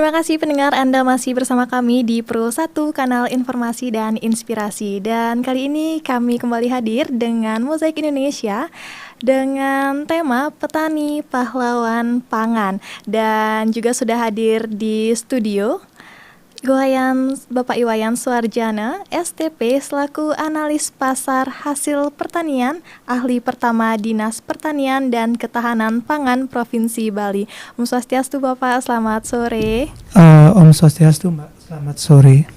Terima kasih pendengar, Anda masih bersama kami di Pro 1 Kanal Informasi dan Inspirasi. Dan kali ini kami kembali hadir dengan Mozaik Indonesia dengan tema Petani Pahlawan Pangan. Dan juga sudah hadir di studio Bapak Iwayan Suarjana, STP selaku analis pasar hasil pertanian, ahli pertama Dinas Pertanian dan Ketahanan Pangan Provinsi Bali. Om Swastiastu Bapak, selamat sore. Om Swastiastu Mbak, selamat sore.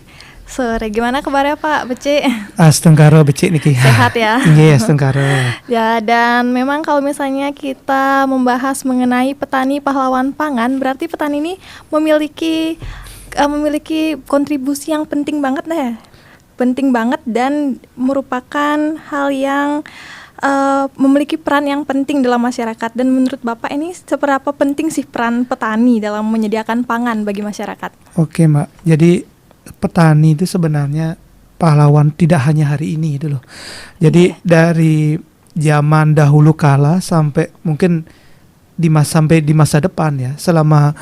Sore, gimana kabarnya Pak Bece? Astengkaro becik niki. Sehat ya? Iya, astengkaro. Ya, dan memang kalau misalnya kita membahas mengenai petani pahlawan pangan, berarti petani ini memiliki kontribusi yang penting banget dan merupakan hal yang memiliki peran yang penting dalam masyarakat. Dan menurut Bapak ini seberapa penting sih peran petani dalam menyediakan pangan bagi masyarakat? Oke Mbak, jadi petani itu sebenarnya pahlawan tidak hanya hari ini itu loh. Jadi dari zaman dahulu kala sampai mungkin sampai di masa depan ya, selama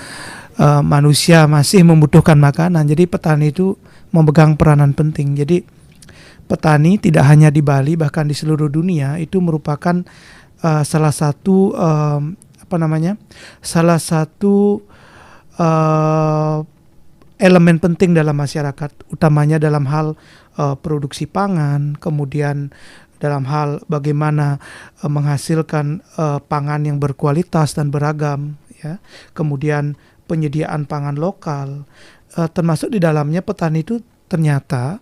manusia masih membutuhkan makanan. Jadi petani itu memegang peranan penting. Jadi petani tidak hanya di Bali, bahkan di seluruh dunia itu merupakan salah satu elemen penting dalam masyarakat, utamanya dalam hal produksi pangan, kemudian dalam hal bagaimana menghasilkan pangan yang berkualitas dan beragam, ya. Kemudian penyediaan pangan lokal, termasuk di dalamnya petani itu ternyata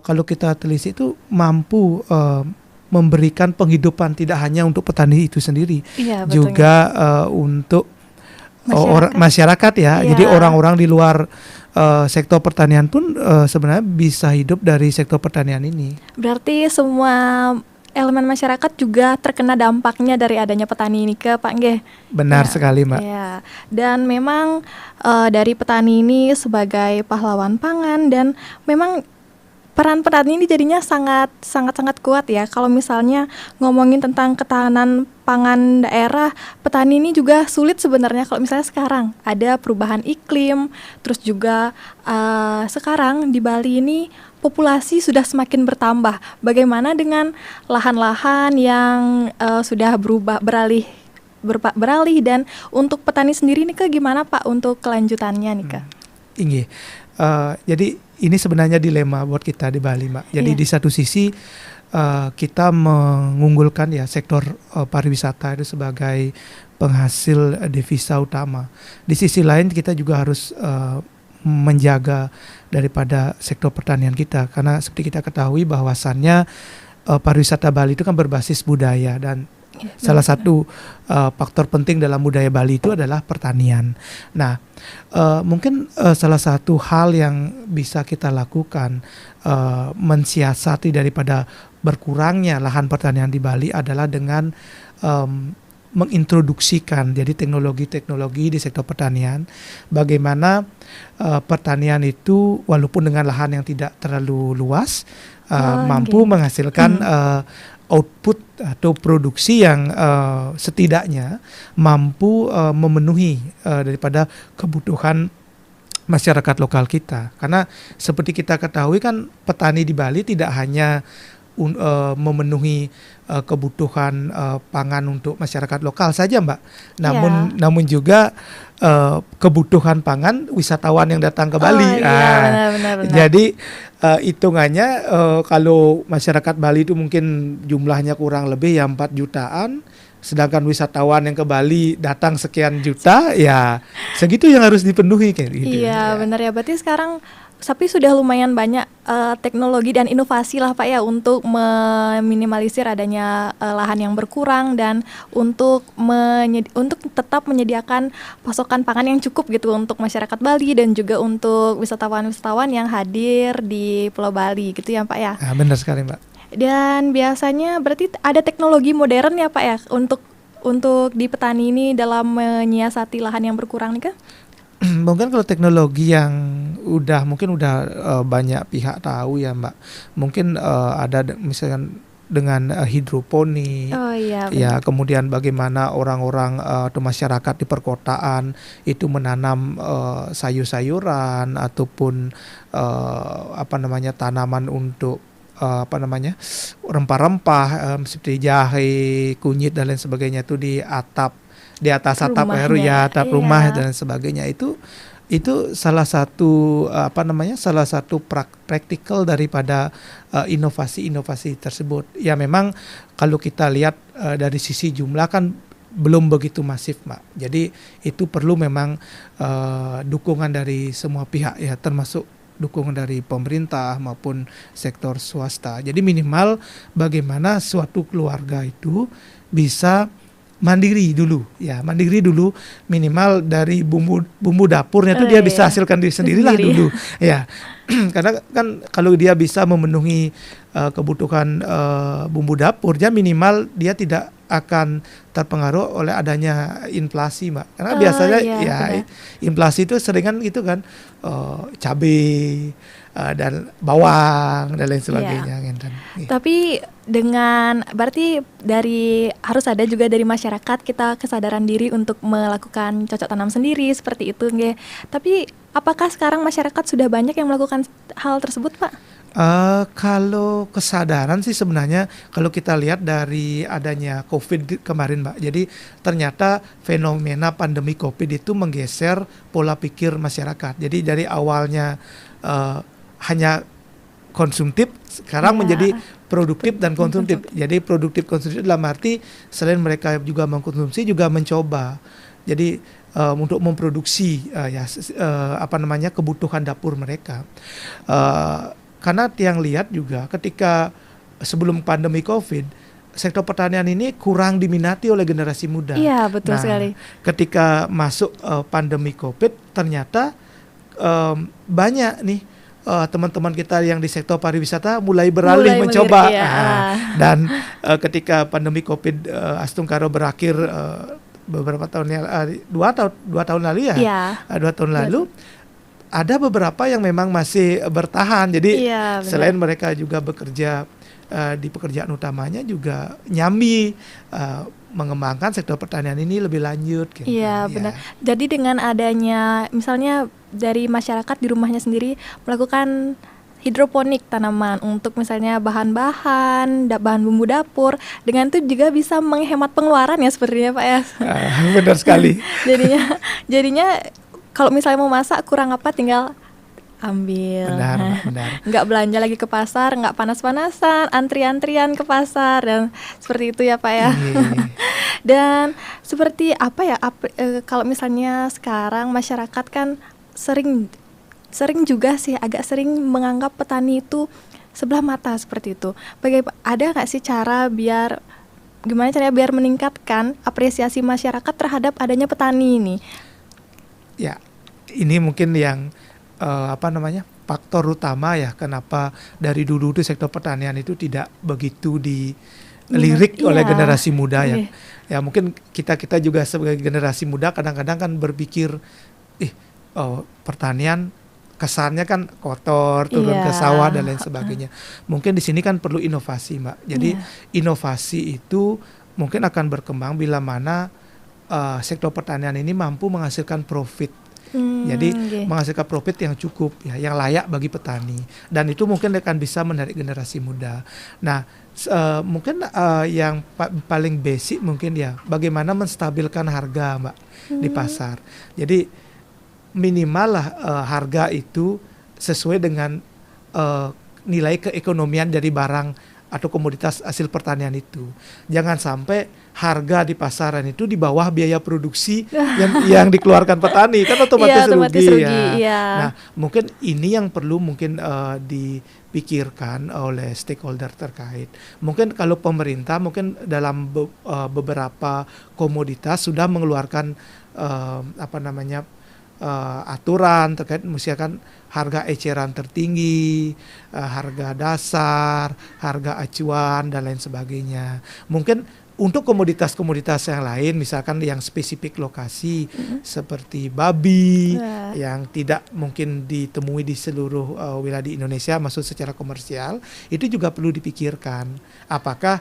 kalau kita telisik itu mampu memberikan penghidupan tidak hanya untuk petani itu sendiri, juga untuk masyarakat ya. Jadi orang-orang di luar sektor pertanian pun sebenarnya bisa hidup dari sektor pertanian ini. Berarti semua elemen masyarakat juga terkena dampaknya dari adanya petani ini ke Pak Nggih. Benar sekali Mbak. Ya. Dan memang dari petani ini sebagai pahlawan pangan, dan memang peran petani ini jadinya sangat kuat ya. Kalau misalnya ngomongin tentang ketahanan pangan daerah, petani ini juga sulit sebenarnya kalau misalnya sekarang ada perubahan iklim, terus juga sekarang di Bali ini populasi sudah semakin bertambah. Bagaimana dengan lahan-lahan yang sudah beralih, dan untuk petani sendiri nih gimana Pak untuk kelanjutannya nih Inge. Jadi ini sebenarnya dilema buat kita di Bali Mbak. Jadi di satu sisi kita mengunggulkan ya sektor pariwisata itu sebagai penghasil devisa utama. Di sisi lain kita juga harus menjaga daripada sektor pertanian kita, karena seperti kita ketahui bahwasannya pariwisata Bali itu kan berbasis budaya, dan salah satu faktor penting dalam budaya Bali itu adalah pertanian. Nah, mungkin salah satu hal yang bisa kita lakukan mensiasati daripada berkurangnya lahan pertanian di Bali adalah dengan mengintroduksikan jadi teknologi-teknologi di sektor pertanian, bagaimana pertanian itu walaupun dengan lahan yang tidak terlalu luas mampu menghasilkan output atau produksi yang setidaknya mampu memenuhi daripada kebutuhan masyarakat lokal kita. Karena seperti kita ketahui kan petani di Bali tidak hanya memenuhi kebutuhan pangan untuk masyarakat lokal saja Mbak, namun juga kebutuhan pangan wisatawan yang datang ke Bali. Benar. Jadi hitungannya kalau masyarakat Bali itu mungkin jumlahnya kurang lebih 4 jutaan, sedangkan wisatawan yang ke Bali datang sekian juta, ya segitu yang harus dipenuhi kayak gitu. Iya, benar ya. Berarti sekarang tapi sudah lumayan banyak teknologi dan inovasi lah Pak ya untuk meminimalisir adanya lahan yang berkurang, dan untuk tetap menyediakan pasokan pangan yang cukup gitu untuk masyarakat Bali dan juga untuk wisatawan-wisatawan yang hadir di Pulau Bali gitu ya Pak ya. Nah, benar sekali Mbak. Dan biasanya berarti ada teknologi modern ya Pak ya untuk di petani ini dalam menyiasati lahan yang berkurang nih kan? Mungkin kalau teknologi yang udah banyak pihak tahu ya Mbak. Mungkin ada misalkan dengan hidroponik. Oh iya, Ya, benar. kemudian bagaimana orang-orang atau masyarakat di perkotaan itu menanam sayur-sayuran ataupun apa namanya tanaman untuk apa namanya rempah-rempah seperti jahe, kunyit dan lain sebagainya itu di atas atap Rumahnya, ya atap iya. rumah dan sebagainya itu salah satu apa namanya salah satu praktikal daripada inovasi-inovasi tersebut. Ya memang kalau kita lihat dari sisi jumlah kan belum begitu masif, Mbak. Jadi itu perlu memang dukungan dari semua pihak ya, termasuk dukungan dari pemerintah maupun sektor swasta. Jadi minimal bagaimana suatu keluarga itu bisa mandiri dulu minimal dari bumbu dapurnya Oh tuh dia iya, bisa hasilkan diri sendirilah sendiri. dulu ya. Karena kan kalau dia bisa memenuhi kebutuhan bumbu dapur, dia minimal dia tidak akan terpengaruh oleh adanya inflasi, Mbak. Karena Oh biasanya iya, ya benar. inflasi itu seringan itu kan cabai dan bawang dan lain Iya. sebagainya kan. Iya. Tapi dengan berarti harus ada juga dari masyarakat kita kesadaran diri untuk melakukan cocok tanam sendiri seperti itu nggih. Tapi apakah sekarang masyarakat sudah banyak yang melakukan hal tersebut, Pak? Kalau kesadaran sih sebenarnya kalau kita lihat dari adanya COVID kemarin, Mbak. Jadi ternyata fenomena pandemi COVID itu menggeser pola pikir masyarakat. Jadi dari awalnya eh, hanya konsumtif, sekarang menjadi Ya, produktif dan konsumtif. mengkonsumsi. Jadi produktif konsumtif dalam arti selain mereka juga mengkonsumsi juga mencoba. Jadi untuk memproduksi apa namanya kebutuhan dapur mereka. Karena yang lihat juga ketika sebelum pandemi COVID, sektor pertanian ini kurang diminati oleh generasi muda. Iya, betul Nah, sekali. ketika masuk pandemi COVID, ternyata banyak nih teman-teman kita yang di sektor pariwisata mulai beralih Mulai melirik, mencoba. iya. Dan ketika pandemi COVID Astungkaro berakhir beberapa tahun yang 2 tahun lalu ya, Iya. 2 tahun Benar. lalu ada beberapa yang memang masih bertahan. Jadi Iya, selain benar. mereka juga bekerja di pekerjaan utamanya juga nyambi mengembangkan sektor pertanian ini lebih lanjut gitu Iya, kan. benar. Ya. Jadi dengan adanya misalnya dari masyarakat di rumahnya sendiri melakukan hidroponik tanaman untuk misalnya bahan-bahan, bahan bumbu dapur, dengan itu juga bisa menghemat pengeluaran ya sepertinya Pak ya. Benar sekali. Jadinya jadinya kalau misalnya mau masak kurang apa tinggal ambil. Benar, Mbak, benar. Nggak belanja lagi ke pasar, nggak panas-panasan, antri-antrian ke pasar dan seperti itu ya Pak ya. Iya. Dan seperti apa ya kalau misalnya sekarang masyarakat kan sering juga sih agak sering menganggap petani itu sebelah mata seperti itu. Ada nggak sih cara gimana caranya biar meningkatkan apresiasi masyarakat terhadap adanya petani ini? Ya, ini mungkin yang apa namanya faktor utama ya kenapa dari dulu tuh sektor pertanian itu tidak begitu dilirik oleh Iya. generasi muda ya. Iya. Ya mungkin kita juga sebagai generasi muda kadang-kadang kan berpikir, pertanian kesannya kan kotor, turun ke Iya. sawah dan lain sebagainya. Mungkin di sini kan perlu inovasi, Mbak. Jadi Iya. inovasi itu mungkin akan berkembang bila mana sektor pertanian ini mampu menghasilkan profit. Jadi Oke. menghasilkan profit yang cukup ya, yang layak bagi petani. Dan itu mungkin akan bisa menarik generasi muda. Nah, mungkin yang paling basic mungkin ya bagaimana menstabilkan harga, Mbak, di pasar. Jadi minimal lah harga itu sesuai dengan nilai keekonomian dari barang atau komoditas hasil pertanian itu. Jangan sampai harga di pasaran itu di bawah biaya produksi yang dikeluarkan petani, kan otomatis, Iya, otomatis rugi, ya. iya. Nah, mungkin ini yang perlu mungkin dipikirkan oleh stakeholder terkait. Mungkin kalau pemerintah mungkin dalam beberapa komoditas sudah mengeluarkan apa namanya aturan terkait misalkan harga eceran tertinggi, harga dasar, harga acuan dan lain sebagainya. Mungkin Untuk komoditas-komoditas yang lain, misalkan yang spesifik lokasi seperti babi yang tidak mungkin ditemui di seluruh wilayah di Indonesia, maksud secara komersial, itu juga perlu dipikirkan. Apakah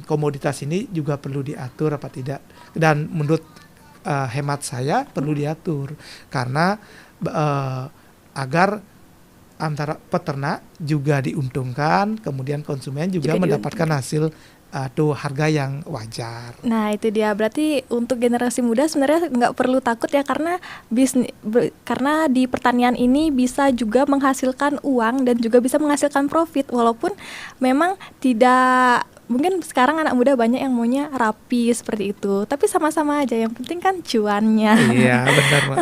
komoditas ini juga perlu diatur apa tidak? Dan menurut hemat saya perlu diatur karena agar antara peternak juga diuntungkan, kemudian konsumen juga mendapatkan hasil atau harga yang wajar. Nah itu dia, berarti untuk generasi muda sebenarnya nggak perlu takut ya, karena karena di pertanian ini bisa juga menghasilkan uang dan juga bisa menghasilkan profit, walaupun memang tidak, mungkin sekarang anak muda banyak yang maunya rapi seperti itu, tapi sama-sama aja, yang penting kan cuannya. Iya benar, Mak.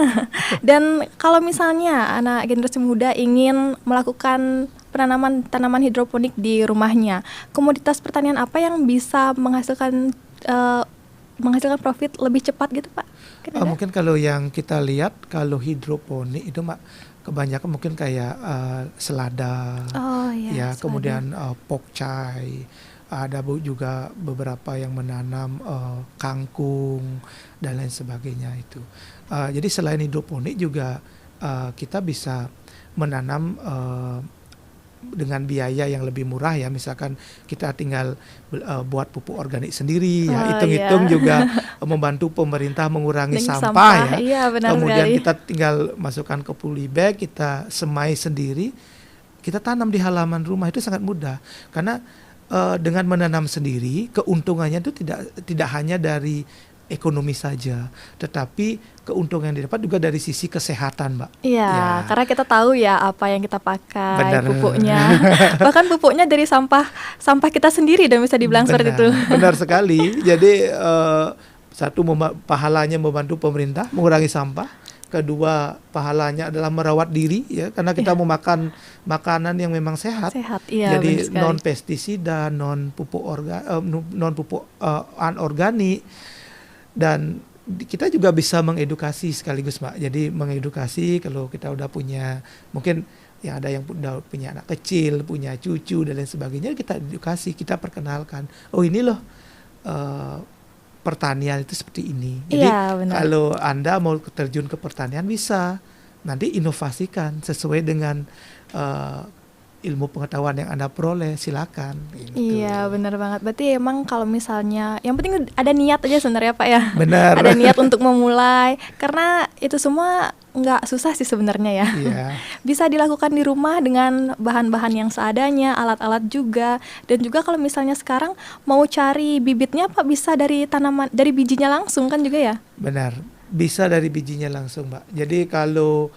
Dan kalau misalnya anak generasi muda ingin melakukan tanaman hidroponik di rumahnya, komoditas pertanian apa yang bisa menghasilkan profit lebih cepat gitu Pak? Mungkin kalau yang kita lihat, kalau hidroponik itu Mak, kebanyakan mungkin kayak selada, ya selada. Kemudian pokcai, ada juga beberapa yang menanam kangkung dan lain sebagainya itu. Jadi selain hidroponik juga kita bisa menanam dengan biaya yang lebih murah ya, misalkan kita tinggal buat pupuk organik sendiri ya, hitung-hitung juga membantu pemerintah mengurangi sampah ya. Iya, benar kemudian sekali. Kita tinggal masukkan ke polybag, kita semai sendiri, kita tanam di halaman rumah, itu sangat mudah karena dengan menanam sendiri keuntungannya itu tidak hanya dari ekonomi saja, tetapi keuntungan yang didapat juga dari sisi kesehatan, Mbak. Iya, ya. Karena kita tahu ya apa yang kita pakai, benar. Pupuknya. Bahkan pupuknya dari sampah kita sendiri, dan bisa dibilang seperti itu. Benar sekali. Jadi satu, pahalanya membantu pemerintah mengurangi sampah. Kedua, pahalanya adalah merawat diri ya, karena kita mau makan makanan yang memang sehat. Iya, jadi non pestisida, non pupuk anorganik. Dan kita juga bisa mengedukasi sekaligus, Mbak. Jadi mengedukasi kalau kita udah punya, mungkin ya ada yang udah punya anak kecil, punya cucu dan lain sebagainya, kita edukasi, kita perkenalkan. Oh ini loh pertanian itu seperti ini. Jadi kalau Anda mau terjun ke pertanian bisa nanti inovasikan sesuai dengan ilmu pengetahuan yang Anda peroleh, silakan. Gitu. Iya, benar banget. Berarti emang kalau misalnya, yang penting ada niat aja sebenarnya Pak ya. Benar. Ada niat untuk memulai, karena itu semua nggak susah sih sebenarnya ya. Iya. Bisa dilakukan di rumah dengan bahan-bahan yang seadanya, alat-alat juga. Dan juga kalau misalnya sekarang mau cari bibitnya Pak, bisa dari tanaman, dari bijinya langsung kan juga ya? Benar, bisa dari bijinya langsung, Mbak. Jadi kalau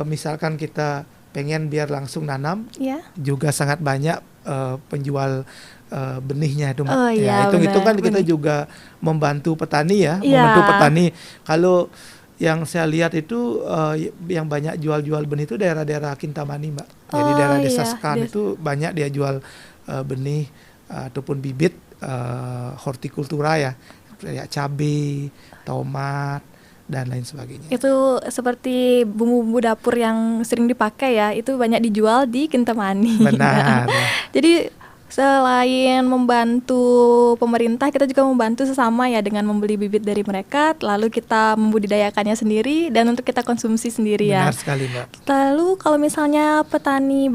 misalkan kita pengen biar langsung nanam, juga sangat banyak penjual benihnya itu, Mbak. Itu kan kita juga membantu petani ya, membantu petani. Kalau yang saya lihat itu yang banyak jual-jual benih itu daerah-daerah Kintamani, Mbak. Jadi daerah Desa Sekan itu banyak dia jual benih ataupun bibit hortikultura ya, kayak cabai, tomat dan lain sebagainya. Itu seperti bumbu-bumbu dapur yang sering dipakai ya, itu banyak dijual di Kintamani. Benar. Jadi selain membantu pemerintah, kita juga membantu sesama ya, dengan membeli bibit dari mereka, lalu kita membudidayakannya sendiri dan untuk kita konsumsi sendiri ya. Benar sekali, Mbak. Lalu kalau misalnya petani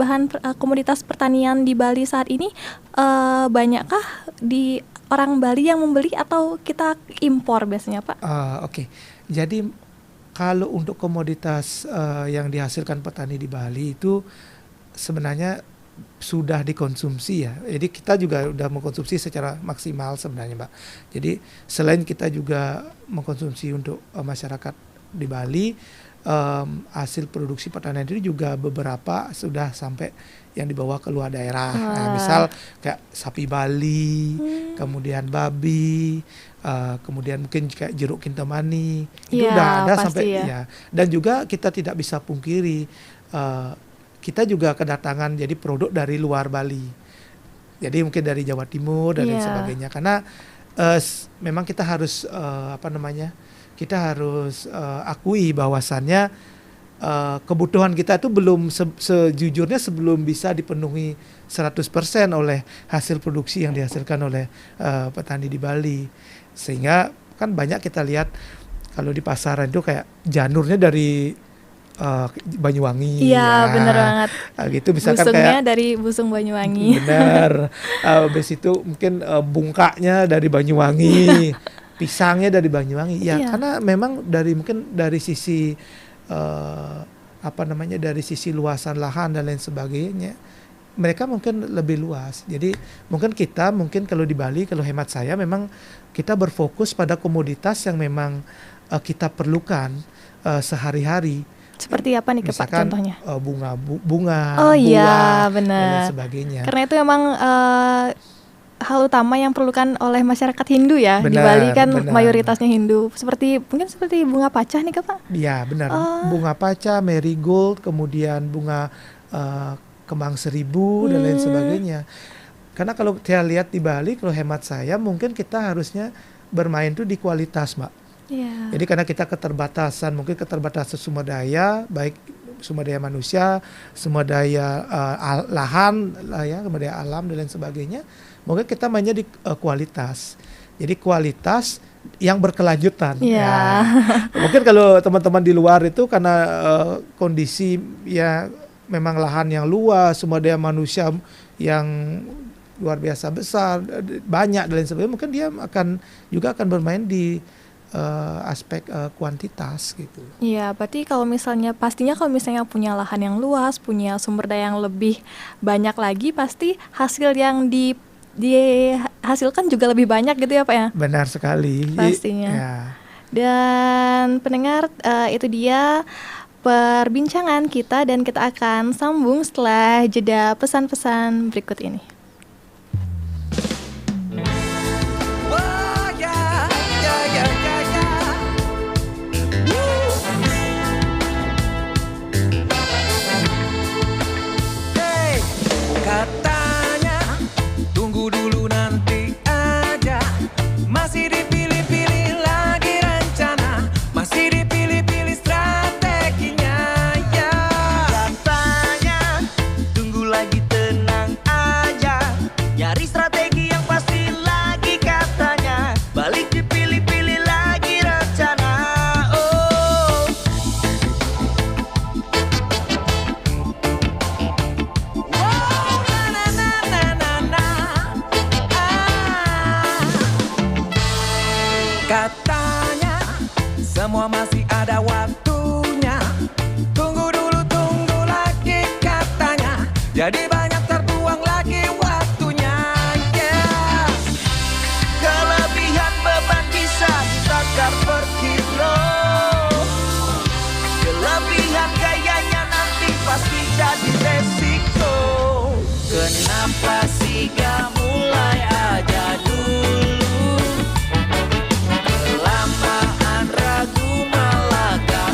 komoditas pertanian di Bali saat ini, banyakkah di orang Bali yang membeli atau kita impor biasanya, Pak? Oke. Jadi kalau untuk komoditas yang dihasilkan petani di Bali itu sebenarnya sudah dikonsumsi ya. Jadi kita juga sudah mengkonsumsi secara maksimal sebenarnya, Mbak. Jadi selain kita juga mengkonsumsi untuk masyarakat di Bali, hasil produksi pertanian itu juga beberapa sudah sampai yang dibawa ke luar daerah. Nah, misal kayak sapi Bali, kemudian babi, kemudian mungkin kayak jeruk Kintamani, itu udah ada sampai ya. Dan juga kita tidak bisa pungkiri kita juga kedatangan jadi produk dari luar Bali. Jadi mungkin dari Jawa Timur dan lain sebagainya. Karena memang kita harus kita harus akui bahwasannya kebutuhan kita itu belum sejujurnya sebelum bisa dipenuhi 100% oleh hasil produksi yang dihasilkan oleh petani di Bali. Sehingga kan banyak kita lihat kalau di pasaran itu kayak janurnya dari Banyuwangi. Iya, bener banget. Gitu misalkan Busungnya kayak dari Busung Banyuwangi. bener. Habis itu mungkin bungkaknya dari Banyuwangi, pisangnya dari Banyuwangi. Ya, Iya. karena memang mungkin dari sisi dari sisi luasan lahan dan lain sebagainya, mereka mungkin lebih luas. Jadi mungkin kalau di Bali, kalau hemat saya memang kita berfokus pada komoditas yang memang kita perlukan sehari-hari. Seperti apa nih Pak Misalkan contohnya? bunga, Oh iya, buah, dan lain benar. sebagainya. Karena itu memang hal utama yang perlukan oleh masyarakat Hindu ya. Di Benar, Bali kan benar. mayoritasnya Hindu. Mungkin seperti bunga pacah nih Kak Pak. Iya benar, Oh. bunga paca, marigold, kemudian bunga kembang seribu dan lain sebagainya. Karena kalau saya lihat di Bali, kalau hemat saya mungkin kita harusnya bermain tuh di kualitas, Mbak. Iya. Jadi karena kita mungkin keterbatasan sumber daya, baik sumber daya manusia, sumber daya lahan, sumber daya alam dan lain sebagainya, mungkin kita mainnya di kualitas. Jadi kualitas yang berkelanjutan. Iya. Ya. Mungkin kalau teman-teman di luar itu karena kondisi ya memang lahan yang luas, sumber daya manusia yang luar biasa besar, banyak dan lain sebagainya, mungkin dia akan bermain di aspek kuantitas gitu. Iya, berarti pastinya kalau misalnya punya lahan yang luas, punya sumber daya yang lebih banyak lagi, pasti hasil yang dihasilkan juga lebih banyak gitu ya Pak ya? Benar sekali. Pastinya. Ya. Dan pendengar, itu dia perbincangan kita dan kita akan sambung setelah jeda pesan-pesan berikut ini. Katanya tunggu dulu nanti aja, masih dipilih-pilih lagi rencana, masih dipilih-pilih strateginya ya. Katanya tunggu lagi tenang aja, nyari strategi yang pasti lagi katanya, balik dipilih-pilih lagi rencana. Oh. Katanya semua masih ada waktunya, tunggu dulu tunggu lagi katanya, jadi banyak terbuang lagi waktunya yeah. Kelebihan beban bisa ditakar per kilo, kelebihan gayanya nanti pasti jadi resiko. Kenapa sih gak mulai aja dulu, kelamaan ragu malah gak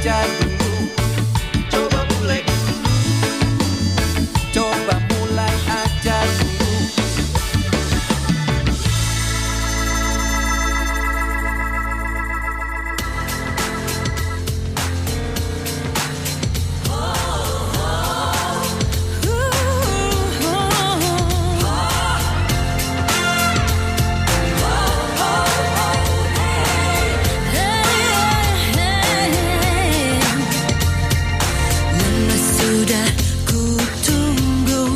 aja dulu. Coba mulai aja dulu. Lama sudah ku tunggu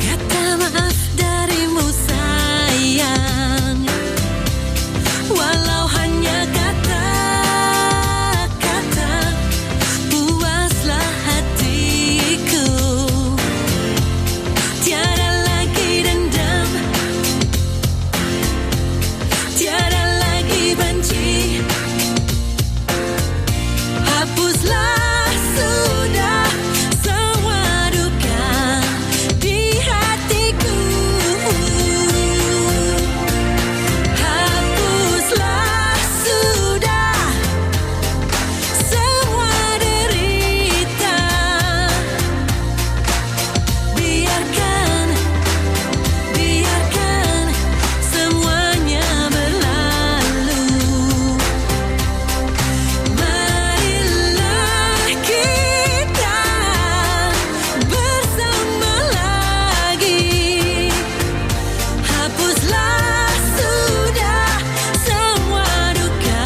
kata maaf darimu sayang, walau hanya kata-kata, puaslah hatiku. Tiada lagi dendam, tiada lagi benci. Hapuslah sudah semua duka di hatiku. Hapuslah sudah semua derita. Biarkan semuanya berlalu. Marilah kita bersama lagi. Hapuslah sudah semua duka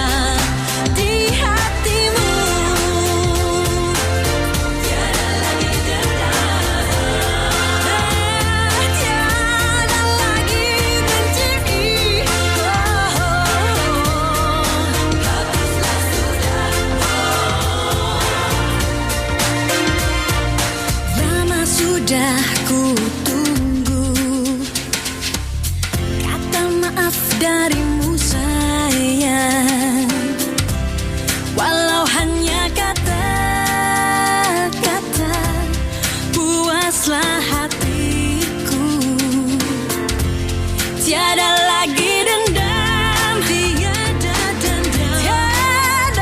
di hatimu. Tiada lagi dendam, tiada lagi benci. Hapuslah sudah. Lama sudah ku tunggu kata maaf darimu sayang, walau hanya kata-kata, puaslah hatiku. Tiada lagi dendam, tiada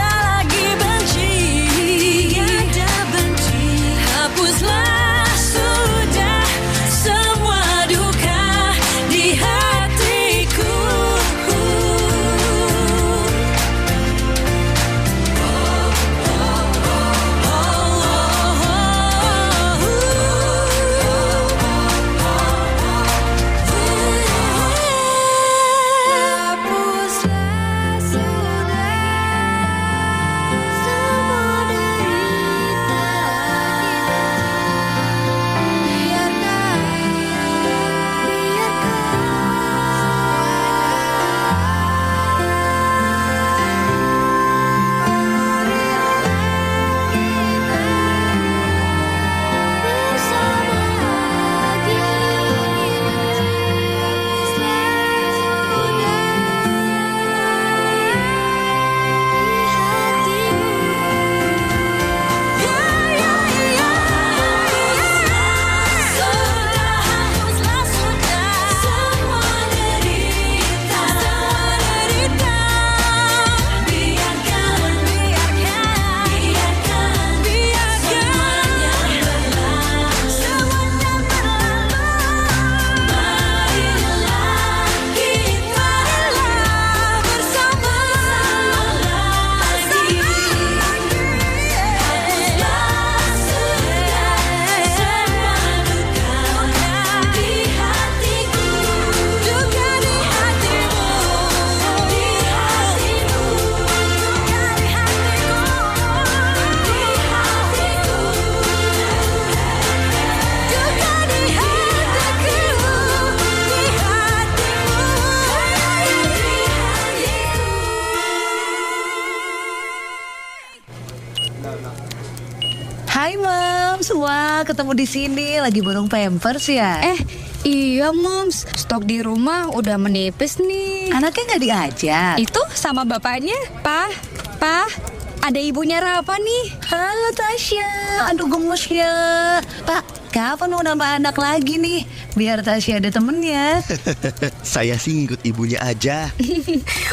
lagi benci, hapuslah sudah semua duka di hatiku. Hapuslah sudah semua derita. Hai Mams, wah ketemu di sini lagi borong pampers ya. Iya Moms, stok di rumah udah menipis nih. Anaknya nggak diajak. Itu sama bapaknya. Pak, ada ibunya Rafa nih. Halo Tasya, aduh gemes ya. Pak, kapan mau nambah anak lagi nih? biar Tasya ada temennya. Saya sih ngikut ibunya aja.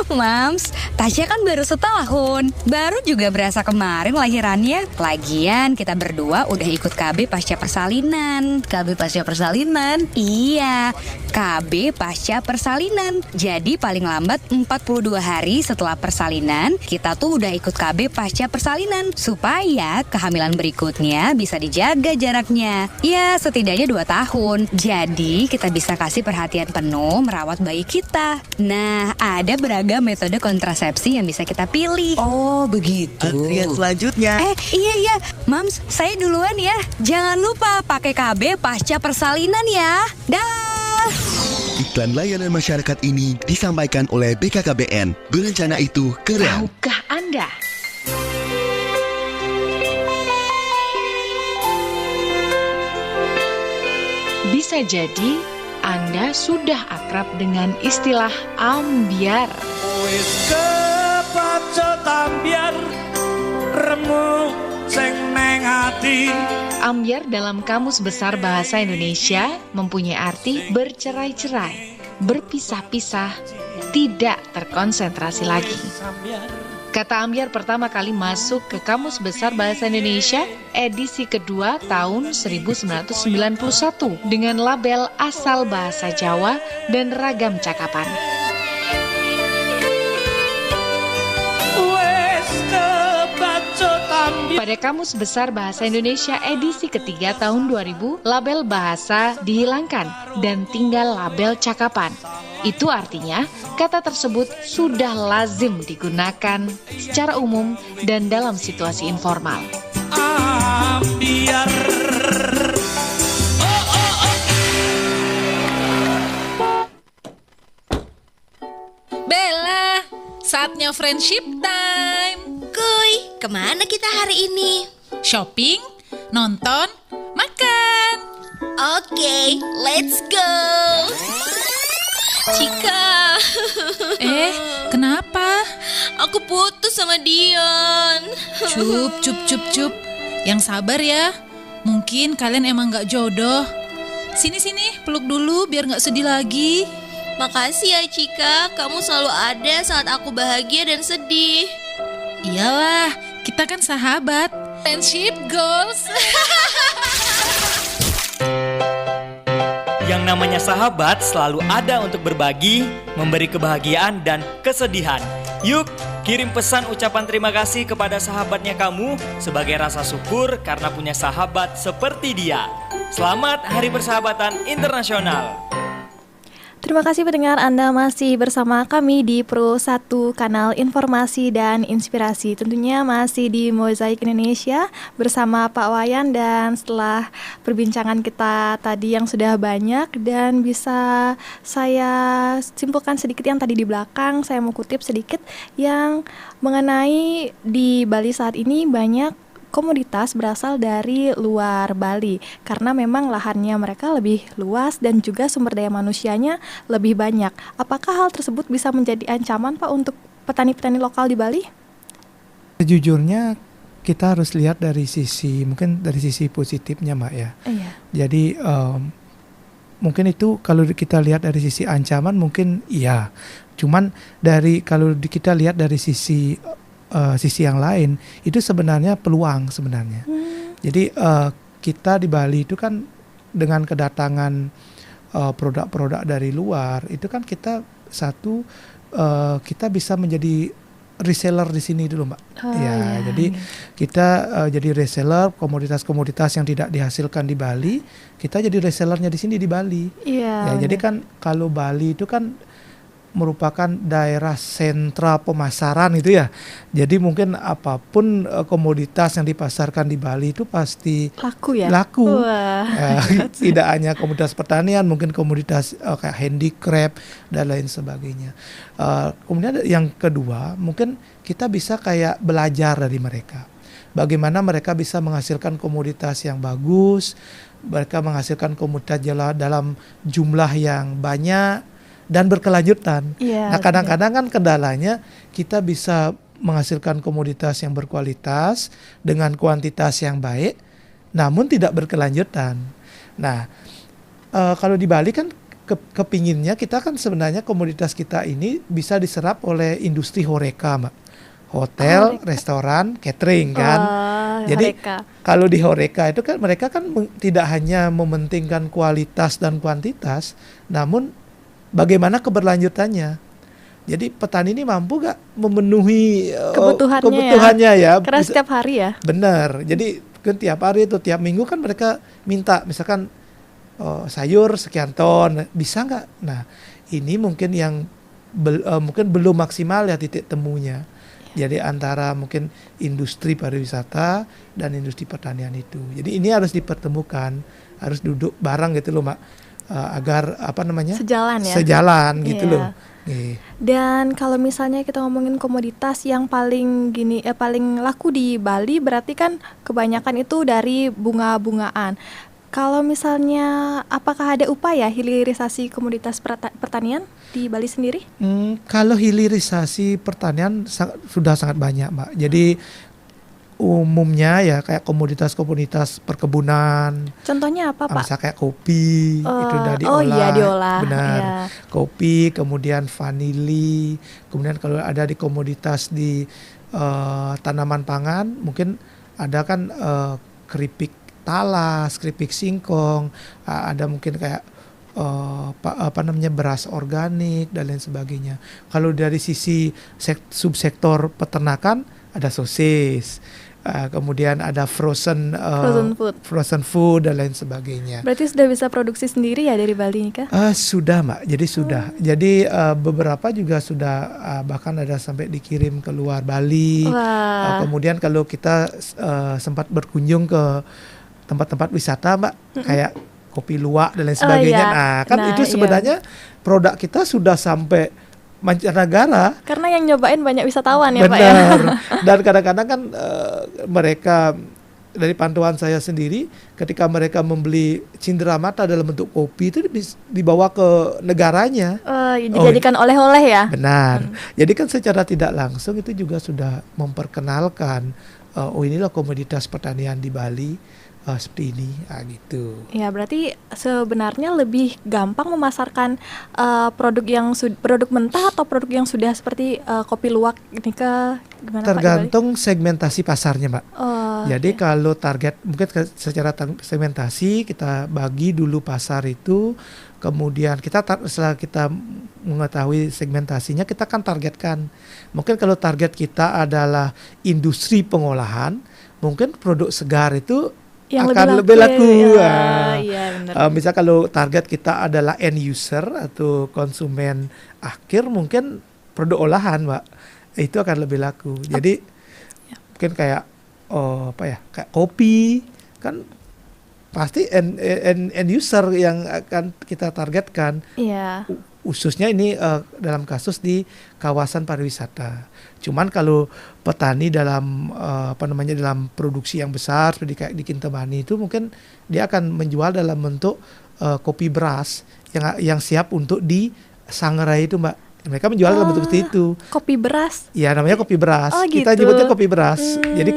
Mams, Tasya kan baru setahun. Baru juga berasa kemarin lahirannya. Lagian kita berdua udah ikut KB pasca persalinan. KB pasca persalinan. Iya, KB pasca persalinan. Jadi paling lambat 42 hari setelah persalinan, kita tuh udah ikut KB pasca persalinan. Supaya kehamilan berikutnya bisa dijaga jaraknya. Ya, setidaknya 2 tahun. Jadi kita bisa kasih perhatian penuh merawat bayi kita. Nah, ada beragam metode kontrasepsi yang bisa kita pilih. Oh, begitu. Antrian selanjutnya. Iya, Mams, saya duluan ya. Jangan lupa pakai KB pasca persalinan ya. Dah. Iklan layanan masyarakat ini disampaikan oleh BKKBN. Berencana itu keren. Tahukah Anda? Bisa jadi Anda sudah akrab dengan istilah ambyar. Wis kepacut ambyar remuk sing neng ati. Ambyar dalam Kamus Besar Bahasa Indonesia mempunyai arti bercerai-cerai, berpisah-pisah, tidak terkonsentrasi lagi. Kata ambyar pertama kali masuk ke Kamus Besar Bahasa Indonesia edisi kedua tahun 1991 dengan label asal bahasa Jawa dan ragam cakapan. Pada Kamus Besar Bahasa Indonesia edisi ketiga tahun 2000, label bahasa dihilangkan dan tinggal label cakapan. Itu artinya kata tersebut sudah lazim digunakan secara umum dan dalam situasi informal. Ambyar. Bella, saatnya friendship time. Kuy, kemana kita hari ini? Shopping, nonton, makan. Oke, let's go. Cika. Kenapa? Aku putus sama Dion. Cup. Yang sabar ya. Mungkin kalian emang gak jodoh. Sini, peluk dulu biar gak sedih lagi. Makasih ya Cika, kamu selalu ada saat aku bahagia dan sedih. Iyalah, kita kan sahabat. Friendship goals. Yang namanya sahabat selalu ada untuk berbagi, memberi kebahagiaan dan kesedihan. Yuk, kirim pesan ucapan terima kasih kepada sahabatnya kamu sebagai rasa syukur karena punya sahabat seperti dia. Selamat Hari Persahabatan Internasional. Terima kasih pendengar, Anda masih bersama kami di Pro 1 Kanal Informasi dan Inspirasi. Tentunya masih di Mozaik Indonesia bersama Pak Wayan. Dan setelah perbincangan kita tadi yang sudah banyak dan bisa saya simpulkan sedikit yang tadi di belakang, saya mau kutip sedikit yang mengenai di Bali saat ini banyak komoditas berasal dari luar Bali karena memang lahannya mereka lebih luas dan juga sumber daya manusianya lebih banyak. Apakah hal tersebut bisa menjadi ancaman Pak untuk petani-petani lokal di Bali? Sejujurnya kita harus lihat dari sisi positifnya Mbak ya. Iya. Jadi mungkin itu kalau kita lihat dari sisi ancaman mungkin iya. Cuman kalau kita lihat dari sisi yang lain itu sebenarnya peluang sebenarnya. Jadi kita di Bali itu kan dengan kedatangan produk-produk dari luar itu kan kita bisa menjadi reseller di sini dulu Mbak. Jadi kita jadi reseller komoditas-komoditas yang tidak dihasilkan di Bali, kita jadi resellernya di sini di Bali. Jadi kan kalau Bali itu kan merupakan daerah sentra pemasaran itu ya. Jadi mungkin apapun komoditas yang dipasarkan di Bali itu pasti laku ya. Tidak hanya komoditas pertanian, mungkin komoditas kayak handicraft dan lain sebagainya. Kemudian yang kedua, mungkin kita bisa kayak belajar dari mereka. Bagaimana mereka bisa menghasilkan komoditas yang bagus, mereka menghasilkan komoditas dalam jumlah yang banyak dan berkelanjutan. Nah kadang-kadang kan kendalanya kita bisa menghasilkan komoditas yang berkualitas dengan kuantitas yang baik, namun tidak berkelanjutan. Nah kalau di Bali kan kepinginnya kita kan sebenarnya komoditas kita ini bisa diserap oleh industri horeca, Mbak. Hotel, restoran, catering kan. Jadi kalau di horeca itu kan mereka kan tidak hanya mementingkan kualitas dan kuantitas, namun bagaimana keberlanjutannya. Jadi petani ini mampu gak memenuhi kebutuhannya ya? Karena setiap hari ya. Benar. Jadi kan tiap hari itu tiap minggu kan mereka minta misalkan sayur sekian ton, bisa nggak? Nah ini mungkin yang mungkin belum maksimal ya titik temunya. Jadi antara mungkin industri pariwisata dan industri pertanian itu. Jadi ini harus dipertemukan, harus duduk bareng gitu loh, Mak, agar sejalan ya. Sejalan gitu loh. Dan kalau misalnya kita ngomongin komoditas yang paling laku di Bali, berarti kan kebanyakan itu dari bunga-bungaan. Kalau misalnya, apakah ada upaya hilirisasi komoditas pertanian di Bali sendiri? Kalau hilirisasi pertanian sudah sangat banyak, Mbak. Jadi umumnya ya kayak komoditas perkebunan. Contohnya apa, Pak? Misalnya kayak kopi, itu udah diolah. Oh iya, diolah. Benar. Iya. Kopi, kemudian vanili, kemudian kalau ada di komoditas di tanaman pangan, mungkin ada kan keripik talas, keripik singkong, ada mungkin kayak beras organik dan lain sebagainya. Kalau dari sisi subsektor peternakan ada sosis, kemudian ada frozen food dan lain sebagainya. Berarti sudah bisa produksi sendiri ya dari Bali nih, Kak? Sudah, Mbak. Jadi sudah. Jadi beberapa juga sudah bahkan ada sampai dikirim ke luar Bali. Kemudian kalau kita sempat berkunjung ke tempat-tempat wisata, Mbak, kayak Kopi Luwak dan lain sebagainya. Itu sebenarnya produk kita sudah sampai mancanegara. Karena yang nyobain banyak wisatawan ya, Pak ya. Benar. Dan kadang-kadang kan mereka, dari pantauan saya sendiri, ketika mereka membeli cenderamata dalam bentuk kopi itu dibawa ke negaranya. Dijadikan oleh-oleh ya. Benar. Jadi kan secara tidak langsung itu juga sudah memperkenalkan inilah komoditas pertanian di Bali. Seperti ini, gitu. Ya, berarti sebenarnya lebih gampang memasarkan produk mentah atau produk yang sudah seperti kopi luwak ini ke gimana, tergantung Pak, segmentasi pasarnya, Mbak. Jadi kalau target mungkin secara segmentasi kita bagi dulu pasar itu, kemudian setelah kita mengetahui segmentasinya kita kan targetkan. Mungkin kalau target kita adalah industri pengolahan, mungkin produk segar itu yang akan lebih laku. Misal kalau target kita adalah end user atau konsumen akhir, mungkin produk olahan, Mbak, itu akan lebih laku. Jadi mungkin kayak kayak kopi kan pasti end user yang akan kita targetkan. Khususnya ini dalam kasus di kawasan pariwisata. Cuman kalau petani dalam dalam produksi yang besar seperti kayak di Kintamani itu, mungkin dia akan menjual dalam bentuk kopi beras yang siap untuk disangrai itu, Mbak. Mereka menjual dalam bentuk seperti itu. Kopi beras? Ya, namanya kopi beras. Kita nyebutnya kopi beras. Jadi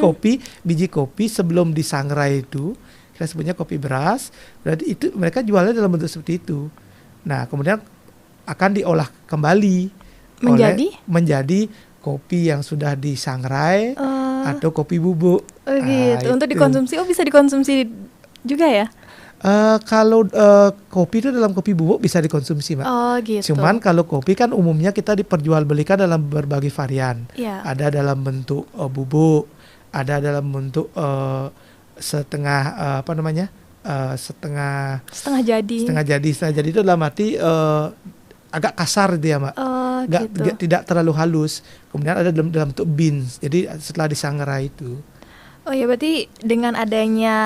biji kopi sebelum disangrai itu kita sebutnya kopi beras. Berarti itu mereka jualnya dalam bentuk seperti itu. Nah, kemudian akan diolah kembali menjadi kopi yang sudah disangrai atau kopi bubuk. Gitu. Untuk dikonsumsi, bisa dikonsumsi juga ya? Kalau kopi itu dalam kopi bubuk bisa dikonsumsi, Mbak. Gitu. Cuman kalau kopi kan umumnya kita diperjualbelikan dalam berbagai varian. Ada dalam bentuk bubuk, ada dalam bentuk setengah jadi itu dalam arti agak kasar dia, Mbak. Tidak terlalu halus. Kemudian ada dalam bentuk beans. Jadi setelah disangrai itu. Berarti dengan adanya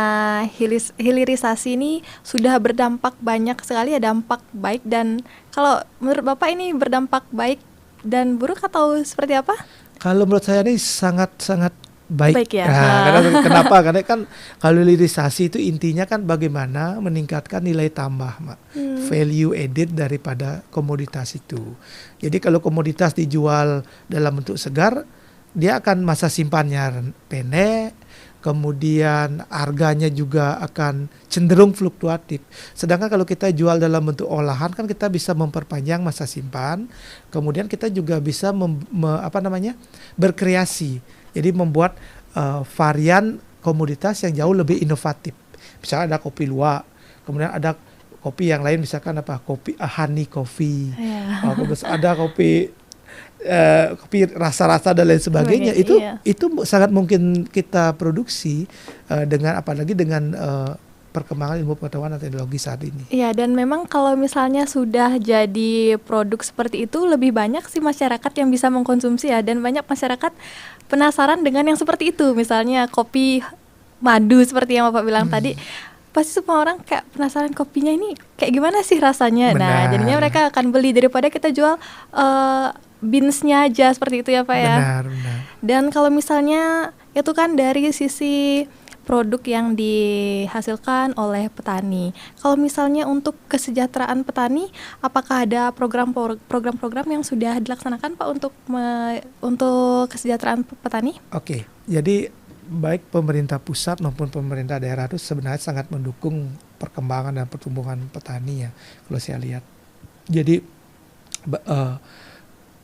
hilirisasi ini sudah berdampak banyak sekali ya, dampak baik. Dan kalau menurut Bapak ini berdampak baik dan buruk atau seperti apa? Kalau menurut saya ini sangat baik ya. Kenapa? Karena kan kalau hilirisasi itu intinya kan bagaimana meningkatkan nilai tambah, Mak. Value added daripada komoditas itu. Jadi kalau komoditas dijual dalam bentuk segar, dia akan masa simpannya pendek, kemudian harganya juga akan cenderung fluktuatif. Sedangkan kalau kita jual dalam bentuk olahan kan kita bisa memperpanjang masa simpan, kemudian kita juga bisa berkreasi. Jadi membuat varian komoditas yang jauh lebih inovatif. Misalnya ada kopi luwak, kemudian ada kopi yang lain misalkan kopi honey coffee, ada kopi rasa-rasa dan lain sebagainya. Itu sangat mungkin kita produksi dengan apalagi dengan perkembangan ilmu pengetahuan dan teknologi saat ini. Iya, dan memang kalau misalnya sudah jadi produk seperti itu lebih banyak sih masyarakat yang bisa mengkonsumsi ya, dan banyak masyarakat penasaran dengan yang seperti itu. Misalnya kopi madu seperti yang Bapak bilang tadi. Pasti semua orang kayak penasaran kopinya ini kayak gimana sih rasanya. Benar. Nah, jadinya mereka akan beli daripada kita jual beansnya aja seperti itu ya Pak ya. Benar. Dan kalau misalnya itu kan dari sisi produk yang dihasilkan oleh petani. Kalau misalnya untuk kesejahteraan petani, apakah ada program-program yang sudah dilaksanakan Pak untuk kesejahteraan petani? Oke, jadi baik pemerintah pusat maupun pemerintah daerah itu sebenarnya sangat mendukung perkembangan dan pertumbuhan petani ya, kalau saya lihat. Jadi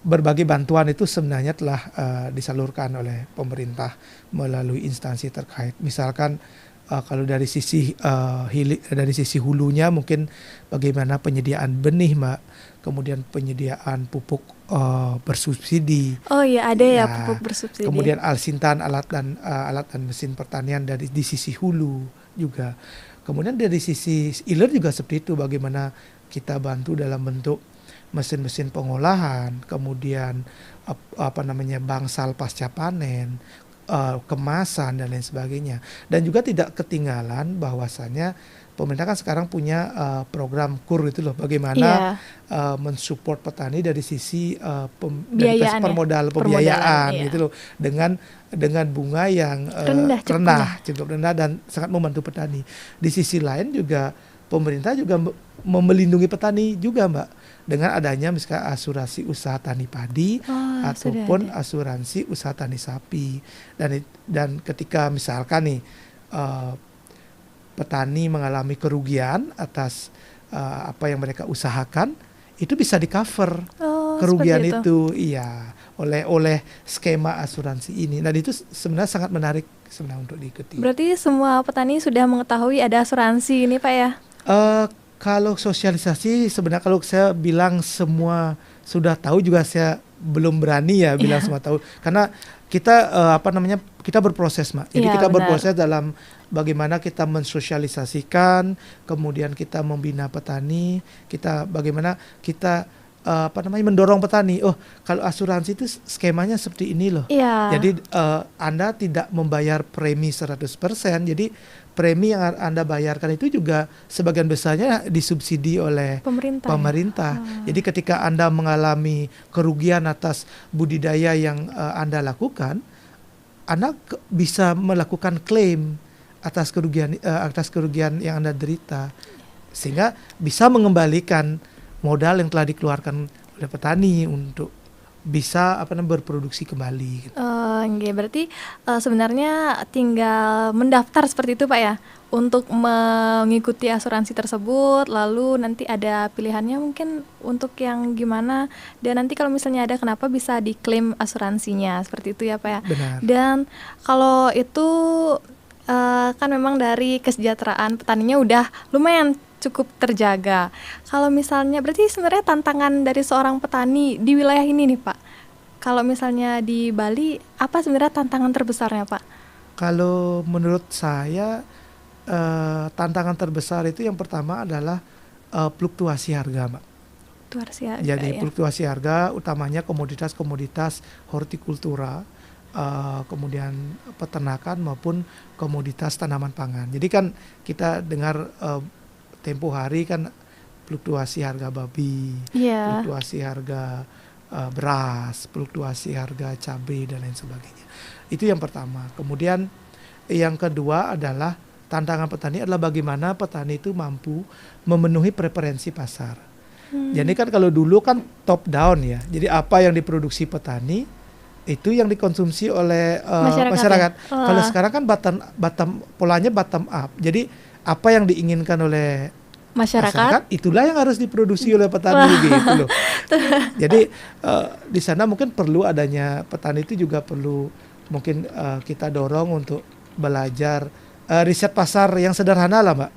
berbagai bantuan itu sebenarnya telah disalurkan oleh pemerintah melalui instansi terkait. Misalkan kalau dari sisi hulunya mungkin bagaimana penyediaan benih, Mbak, kemudian penyediaan pupuk bersubsidi. Oh iya, ada ya pupuk bersubsidi. Kemudian alsintan, alat dan mesin pertanian di sisi hulu juga. Kemudian dari sisi hilir juga seperti itu, bagaimana kita bantu dalam bentuk mesin-mesin pengolahan, kemudian bangsal pasca panen, kemasan dan lain sebagainya. Dan juga tidak ketinggalan bahwasannya pemerintah kan sekarang punya program KUR itu loh, bagaimana mensupport petani dari sisi permodal pembiayaan gitu loh, dengan bunga yang cukup rendah dan sangat membantu petani. Di sisi lain juga pemerintah juga melindungi petani juga, Mbak, dengan adanya misalkan asuransi usaha tani padi ataupun asuransi usaha tani sapi. Dan ketika misalkan nih petani mengalami kerugian atas apa yang mereka usahakan, itu bisa di-cover kerugian itu iya oleh skema asuransi ini. Dan itu sebenarnya sangat menarik sebenarnya untuk diikuti. Berarti semua petani sudah mengetahui ada asuransi ini, Pak ya? Kalau sosialisasi sebenarnya kalau saya bilang semua sudah tahu juga saya belum berani ya bilang semua tahu, karena kita kita berproses, Mak. Jadi kita berproses dalam bagaimana kita mensosialisasikan, kemudian kita membina petani, bagaimana kita mendorong petani. Oh, kalau asuransi itu skemanya seperti ini loh. Jadi Anda tidak membayar premi 100%. Jadi premi yang Anda bayarkan itu juga sebagian besarnya disubsidi oleh pemerintah. Jadi ketika Anda mengalami kerugian atas budidaya yang Anda lakukan, Anda bisa melakukan klaim atas kerugian yang Anda derita, sehingga bisa mengembalikan modal yang telah dikeluarkan oleh petani untuk bisa berproduksi kembali. Berarti sebenarnya tinggal mendaftar seperti itu, Pak ya, untuk mengikuti asuransi tersebut. Lalu nanti ada pilihannya mungkin untuk yang gimana, dan nanti kalau misalnya ada kenapa bisa diklaim asuransinya, seperti itu ya, Pak ya. Benar. Dan kalau itu kan memang dari kesejahteraan petaninya udah lumayan cukup terjaga. Kalau misalnya berarti sebenarnya tantangan dari seorang petani di wilayah ini nih, Pak, kalau misalnya di Bali, apa sebenarnya tantangan terbesarnya, Pak? Kalau menurut saya tantangan terbesar itu yang pertama adalah fluktuasi harga, Mbak. Jadi fluktuasi harga utamanya komoditas-komoditas hortikultura, kemudian peternakan maupun komoditas tanaman pangan. Jadi kan kita dengar tempo hari kan fluktuasi harga babi, fluktuasi harga beras, fluktuasi harga cabai dan lain sebagainya. Itu yang pertama. Kemudian yang kedua adalah tantangan petani adalah bagaimana petani itu mampu memenuhi preferensi pasar. Jadi kan kalau dulu kan top down ya. Jadi apa yang diproduksi petani itu yang dikonsumsi oleh Masyarakat ya? Kalau Wah. sekarang kan polanya bottom up. Jadi apa yang diinginkan oleh Masyarakat. itulah yang harus diproduksi oleh petani gitu loh. Jadi di sana mungkin perlu adanya petani itu juga perlu mungkin kita dorong untuk belajar riset pasar yang sederhana lah, Mbak.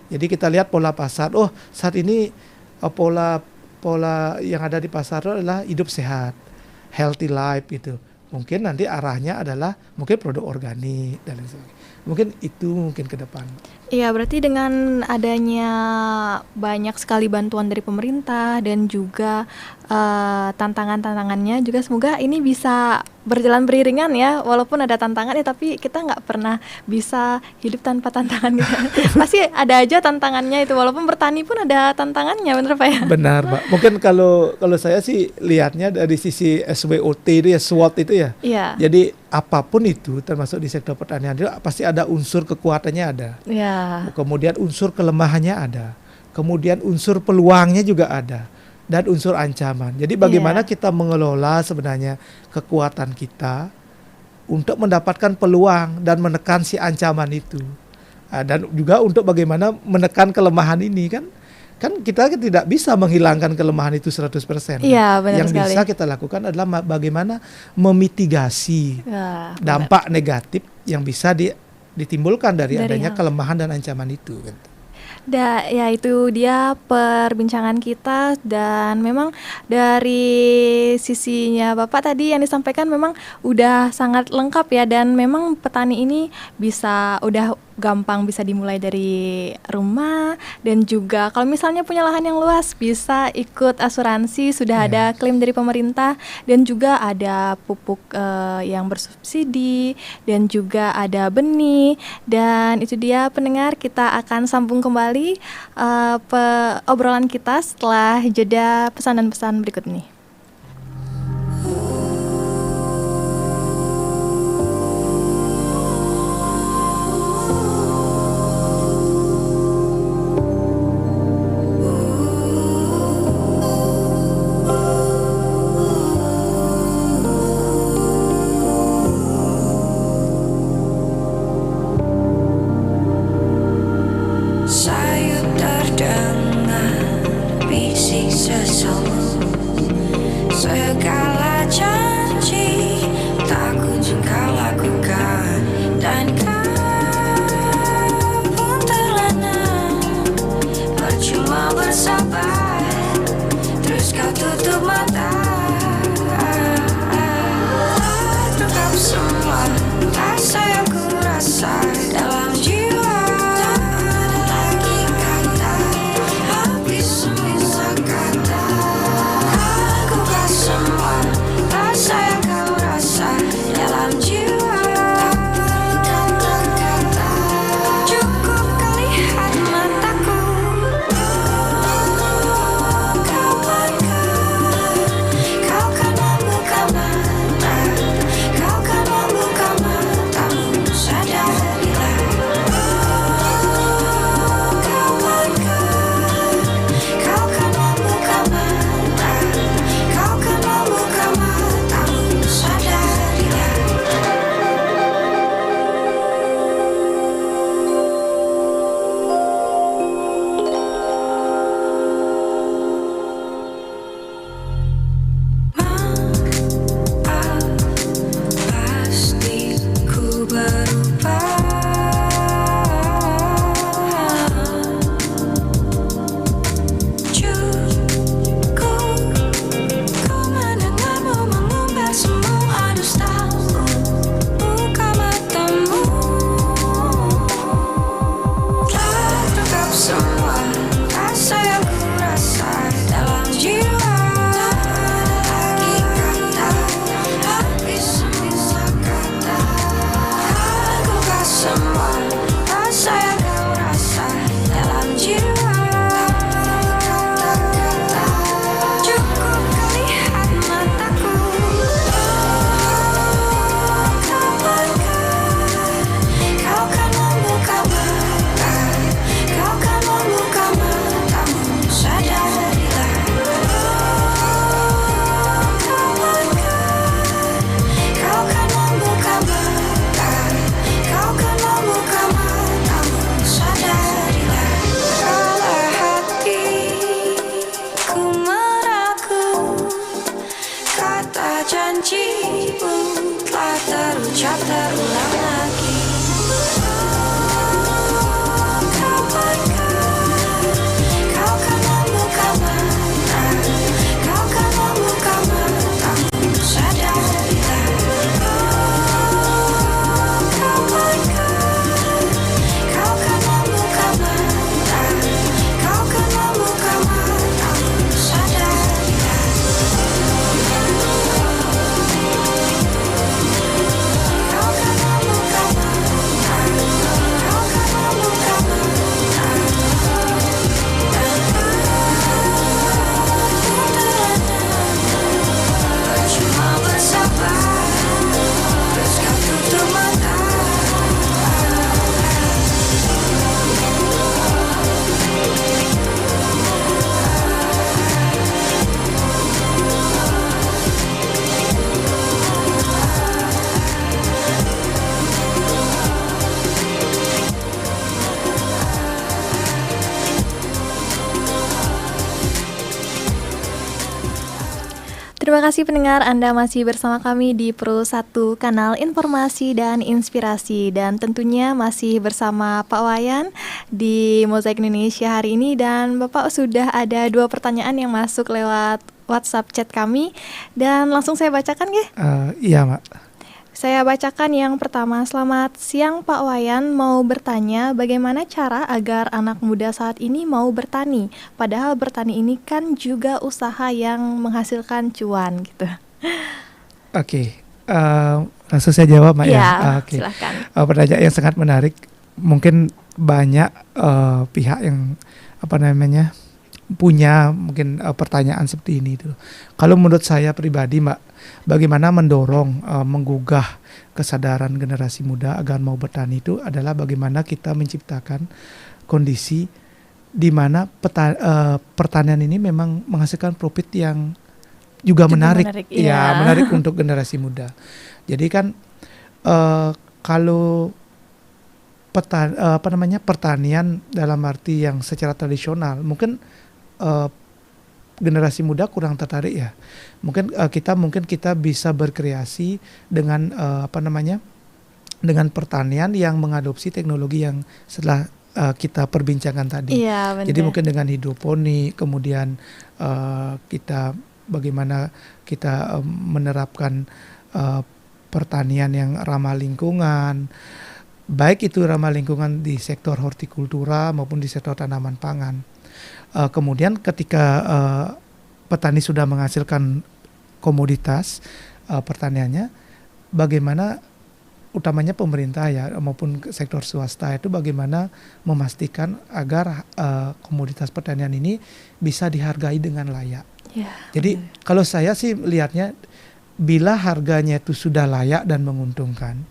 Jadi kita lihat pola pasar. Oh, saat ini pola yang ada di pasar itu adalah hidup sehat, healthy life gitu. Mungkin nanti arahnya adalah mungkin produk organik dan lain sebagainya. Mungkin itu mungkin ke depan. Iya, berarti dengan adanya banyak sekali bantuan dari pemerintah dan juga tantangan-tantangannya juga semoga ini bisa berjalan beriringan ya, walaupun ada tantangan ya tapi kita nggak pernah bisa hidup tanpa tantangan gitu. Pasti ada aja tantangannya itu, walaupun bertani pun ada tantangannya, bener Pak ya? Benar, Pak. Mungkin kalau saya sih lihatnya dari sisi SWOT itu ya, SWOT itu ya. Iya. Jadi apapun itu termasuk di sektor pertanian itu pasti ada unsur kekuatannya ada. Iya. Kemudian unsur kelemahannya ada. Kemudian unsur peluangnya juga ada. Dan unsur ancaman. Jadi bagaimana kita mengelola sebenarnya kekuatan kita untuk mendapatkan peluang dan menekan si ancaman itu. Dan juga untuk bagaimana menekan kelemahan ini kan kita tidak bisa menghilangkan kelemahan itu 100%. Iya, benar Yang sekali. bisa kita lakukan adalah bagaimana memitigasi dampak negatif yang bisa ditimbulkan dari adanya kelemahan dan ancaman itu. Ya itu dia perbincangan kita, dan memang dari sisinya Bapak tadi yang disampaikan memang udah sangat lengkap ya, dan memang petani ini udah gampang bisa dimulai dari rumah, dan juga kalau misalnya punya lahan yang luas bisa ikut asuransi, sudah ada klaim dari pemerintah, dan juga ada pupuk yang bersubsidi, dan juga ada benih. Dan itu dia pendengar, kita akan sambung kembali obrolan kita setelah jeda pesan dan pesan berikut ini. Saya terdengar bisik sesamu Terima kasih pendengar, Anda masih bersama kami di Pro 1 Kanal Informasi dan Inspirasi. Dan tentunya masih bersama Pak Wayan di Mozaik Indonesia hari ini. Dan Bapak sudah ada 2 pertanyaan yang masuk lewat WhatsApp chat kami. Dan langsung saya bacakan ya? Iya, Mak. Saya bacakan yang pertama. Selamat siang Pak Wayan, mau bertanya bagaimana cara agar anak muda saat ini mau bertani? Padahal bertani ini kan juga usaha yang menghasilkan cuan gitu. Oke, langsung saya jawab, Mak ya. Oke. Silakan. Pertanyaan yang sangat menarik. Mungkin banyak pihak yang punya mungkin pertanyaan seperti ini itu. Kalau menurut saya pribadi, Mbak, bagaimana mendorong menggugah kesadaran generasi muda agar mau bertani itu adalah bagaimana kita menciptakan kondisi di mana pertanian ini memang menghasilkan profit yang juga menarik untuk generasi muda. Jadi kan kalau pertanian dalam arti yang secara tradisional mungkin generasi muda kurang tertarik ya. Mungkin kita bisa berkreasi dengan dengan pertanian yang mengadopsi teknologi yang setelah kita perbincangkan tadi. Iya, jadi mungkin dengan hidroponik, kemudian bagaimana kita menerapkan pertanian yang ramah lingkungan, baik itu ramah lingkungan di sektor hortikultura maupun di sektor tanaman pangan. Kemudian ketika petani sudah menghasilkan komoditas pertaniannya, bagaimana utamanya pemerintah ya maupun sektor swasta itu bagaimana memastikan agar komoditas pertanian ini bisa dihargai dengan layak. Jadi kalau saya sih melihatnya, bila harganya itu sudah layak dan menguntungkan,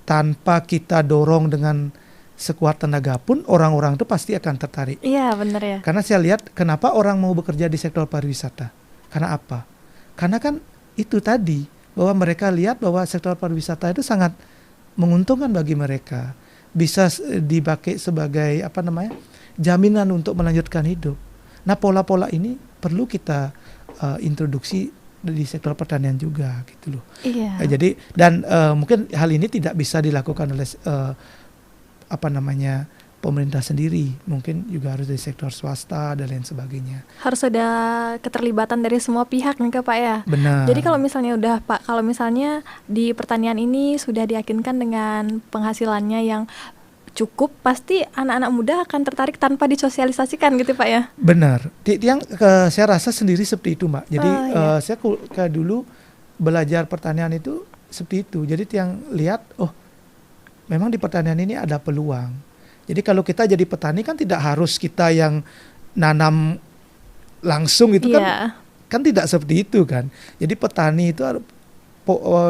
tanpa kita dorong dengan sekuat tenaga pun orang-orang itu pasti akan tertarik. Iya, benar ya. Karena saya lihat kenapa orang mau bekerja di sektor pariwisata. Karena apa? Karena kan itu tadi, bahwa mereka lihat bahwa sektor pariwisata itu sangat menguntungkan bagi mereka. Bisa dipakai sebagai jaminan untuk melanjutkan hidup. Nah, pola-pola ini perlu kita introduksi di sektor pertanian juga gitu loh. Iya. Jadi mungkin hal ini tidak bisa dilakukan oleh pemerintah sendiri, mungkin juga harus dari sektor swasta dan lain sebagainya. Harus ada keterlibatan dari semua pihak nih Pak ya. Benar. Jadi kalau misalnya di pertanian ini sudah diyakinkan dengan penghasilannya yang cukup, pasti anak-anak muda akan tertarik tanpa disosialisasikan gitu Pak ya. Benar. Saya rasa sendiri seperti itu, Mbak. Jadi saya dulu belajar pertanian itu seperti itu. Jadi yang lihat, memang di pertanian ini ada peluang. Jadi kalau kita jadi petani kan tidak harus kita yang nanam langsung itu kan tidak seperti itu kan. Jadi petani itu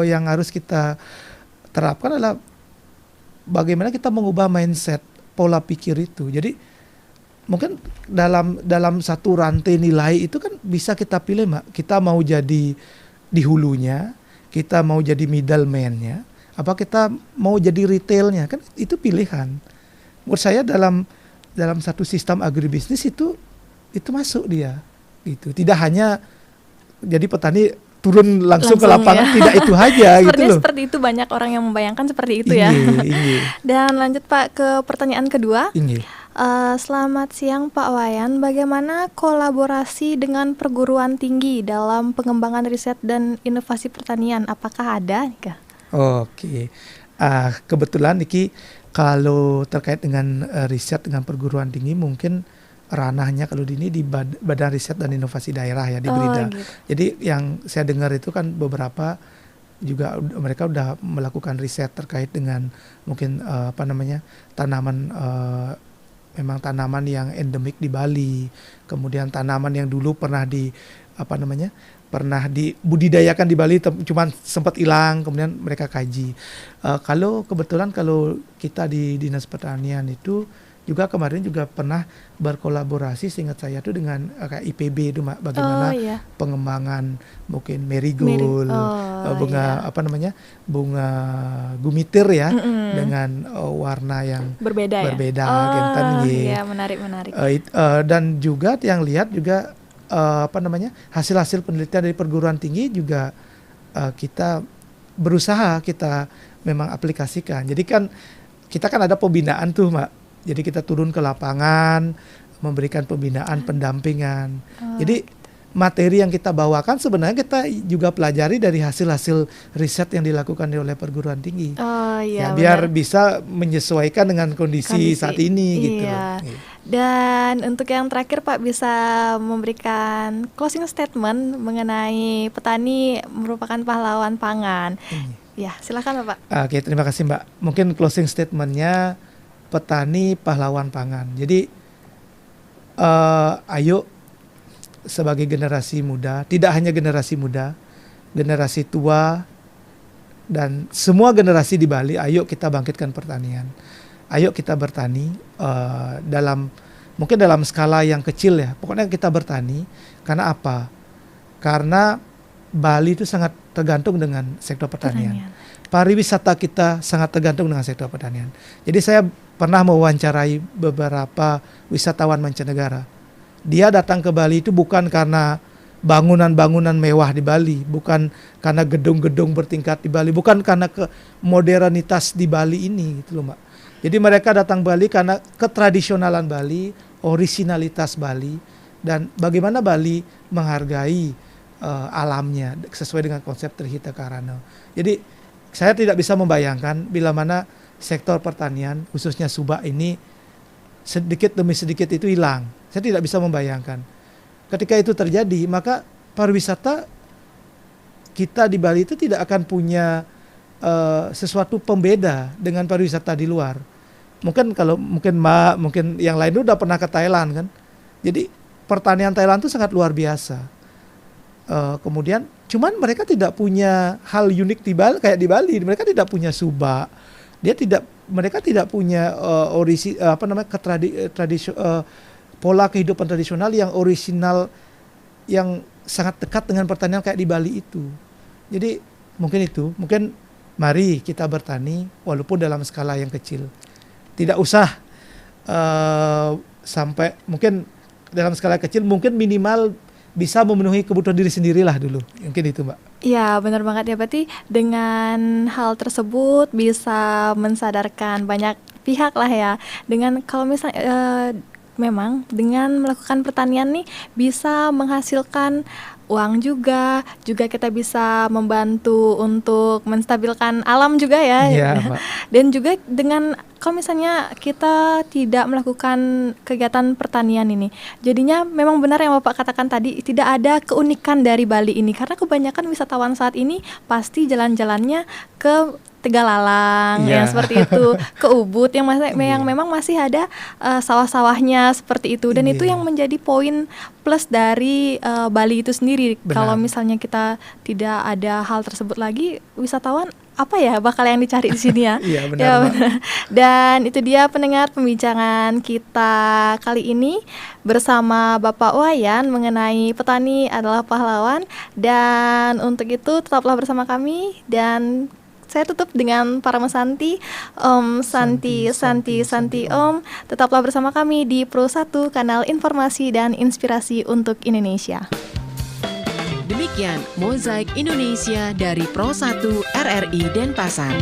yang harus kita terapkan adalah bagaimana kita mengubah mindset, pola pikir itu. Jadi mungkin dalam satu rantai nilai itu kan bisa kita pilih, Mbak. Kita mau jadi di hulunya, kita mau jadi middleman-nya, apa kita mau jadi retailnya, kan itu pilihan. Menurut saya dalam satu sistem agribisnis itu masuk dia gitu. Tidak hanya jadi petani turun langsung ke lapangan, tidak itu aja gitu loh. Seperti itu, banyak orang yang membayangkan seperti itu ya. Dan lanjut Pak ke pertanyaan kedua. Selamat siang Pak Wayan, bagaimana kolaborasi dengan perguruan tinggi dalam pengembangan riset dan inovasi pertanian? Apakah ada? Oke. Kebetulan Niki kalau terkait dengan riset dengan perguruan tinggi mungkin ranahnya kalau ini di Badan Riset dan Inovasi Daerah ya di Brida. Gitu. Jadi yang saya dengar itu kan beberapa juga mereka udah melakukan riset terkait dengan mungkin tanaman memang tanaman yang endemik di Bali, kemudian tanaman yang dulu pernah dibudidayakan di Bali cuma sempat hilang, kemudian mereka kaji. Kalau kebetulan kalau kita di Dinas Pertanian itu juga kemarin juga pernah berkolaborasi seingat saya tuh dengan kayak IPB itu bagaimana pengembangan mungkin marigold, bunga gumitir ya dengan warna yang berbeda ya? Gentan Iya, menarik. dan juga yang lihat juga hasil-hasil penelitian dari perguruan tinggi juga kita berusaha kita memang aplikasikan. Jadi kan kita kan ada pembinaan tuh Mbak. Jadi kita turun ke lapangan, memberikan pembinaan, pendampingan. Jadi materi yang kita bawakan sebenarnya kita juga pelajari dari hasil-hasil riset yang dilakukan oleh perguruan tinggi. Biar bisa menyesuaikan dengan kondisi saat ini gitu. Dan untuk yang terakhir Pak, bisa memberikan closing statement mengenai petani merupakan pahlawan pangan. Ya, silakan Bapak. Oke, terima kasih Mbak. Mungkin closing statementnya petani pahlawan pangan. Jadi ayo sebagai generasi muda, tidak hanya generasi muda, generasi tua dan semua generasi di Bali, ayo kita bangkitkan pertanian. Ayo kita bertani mungkin dalam skala yang kecil ya. Pokoknya kita bertani. Karena apa? Karena Bali itu sangat tergantung dengan sektor pertanian. Pariwisata kita sangat tergantung dengan sektor pertanian. Jadi saya pernah mewawancarai beberapa wisatawan mancanegara. Dia datang ke Bali itu bukan karena bangunan-bangunan mewah di Bali, bukan karena gedung-gedung bertingkat di Bali, bukan karena modernitas di Bali ini gitu loh Mbak. Jadi mereka datang Bali karena ketradisionalan Bali, orisinalitas Bali, dan bagaimana Bali menghargai alamnya sesuai dengan konsep Trihita Karana. Jadi saya tidak bisa membayangkan bila mana sektor pertanian khususnya Subak ini sedikit demi sedikit itu hilang. Saya tidak bisa membayangkan. Ketika itu terjadi, maka pariwisata kita di Bali itu tidak akan punya sesuatu pembeda dengan pariwisata di luar. Mungkin yang lain itu udah pernah ke Thailand kan. Jadi pertanian Thailand itu sangat luar biasa. Kemudian cuman mereka tidak punya hal unik di Bali kayak di Bali. Mereka tidak punya subak. Mereka tidak punya pola kehidupan tradisional yang orisinal, yang sangat dekat dengan pertanian kayak di Bali itu. Jadi mungkin mari kita bertani walaupun dalam skala yang kecil. Tidak usah sampai mungkin dalam skala kecil, mungkin minimal bisa memenuhi kebutuhan diri sendirilah dulu. Mungkin itu Mbak. Ya benar banget ya, berarti dengan hal tersebut bisa mensadarkan banyak pihak lah ya. Dengan kalau misalnya memang dengan melakukan pertanian nih bisa menghasilkan uang juga kita bisa membantu untuk menstabilkan alam juga ya. Dan juga dengan kalau misalnya kita tidak melakukan kegiatan pertanian ini, jadinya memang benar yang Bapak katakan tadi, tidak ada keunikan dari Bali ini, karena kebanyakan wisatawan saat ini pasti jalan-jalannya ke Tegalalang yang seperti itu, ke Ubud yang memang masih ada sawah-sawahnya seperti itu, dan itu yang menjadi poin plus dari Bali itu sendiri. Kalau misalnya kita tidak ada hal tersebut lagi, wisatawan apa ya bakal yang dicari di sini ya. Iya benar. Dan itu dia pendengar pembicaraan kita kali ini bersama Bapak Wayan mengenai petani adalah pahlawan. Dan untuk itu tetaplah bersama kami, dan saya tutup dengan para mesanti, Om Santi Om. Tetaplah bersama kami di Pro 1, kanal informasi dan inspirasi untuk Indonesia. Demikian Mozaik Indonesia dari Pro 1 RRI Denpasar.